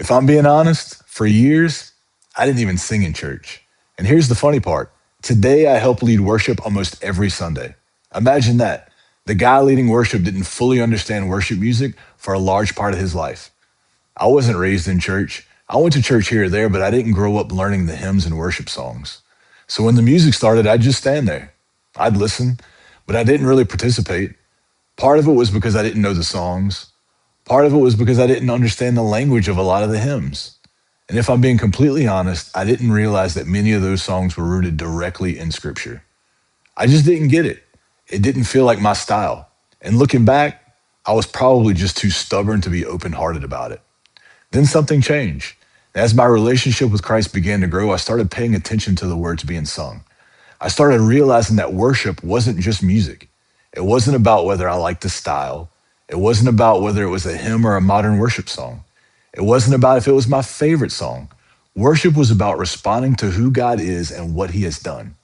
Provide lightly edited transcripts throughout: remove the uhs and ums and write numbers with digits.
If I'm being honest, for years, I didn't even sing in church. And here's the funny part. Today, I help lead worship almost every Sunday. Imagine that. The guy leading worship didn't fully understand worship music for a large part of his life. I wasn't raised in church. I went to church here or there, but I didn't grow up learning the hymns and worship songs. So when the music started, I'd just stand there. I'd listen, but I didn't really participate. Part of it was because I didn't know the songs. Part of it was because I didn't understand the language of a lot of the hymns. And if I'm being completely honest, I didn't realize that many of those songs were rooted directly in scripture. I just didn't get it. It didn't feel like my style. And looking back, I was probably just too stubborn to be open hearted about it. Then something changed. As my relationship with Christ began to grow, I started paying attention to the words being sung. I started realizing that worship wasn't just music. It wasn't about whether I liked the style. It wasn't about whether it was a hymn or a modern worship song. It wasn't about if it was my favorite song. Worship was about responding to who God is and what he has done.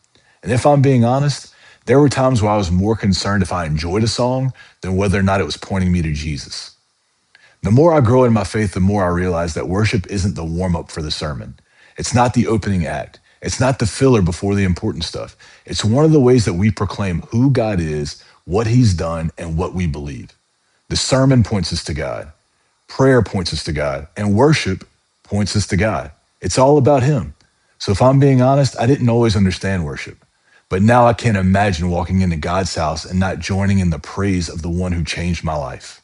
And if I'm being honest, there were times where I was more concerned if I enjoyed a song than whether or not it was pointing me to Jesus. The more I grow in my faith, the more I realize that worship isn't the warm up for the sermon. It's not the opening act. It's not the filler before the important stuff. It's one of the ways that we proclaim who God is, what he's done, and what we believe. The sermon points us to God. Prayer points us to God. And worship points us to God. It's all about him. So if I'm being honest, I didn't always understand worship. But now I can't imagine walking into God's house and not joining in the praise of the one who changed my life.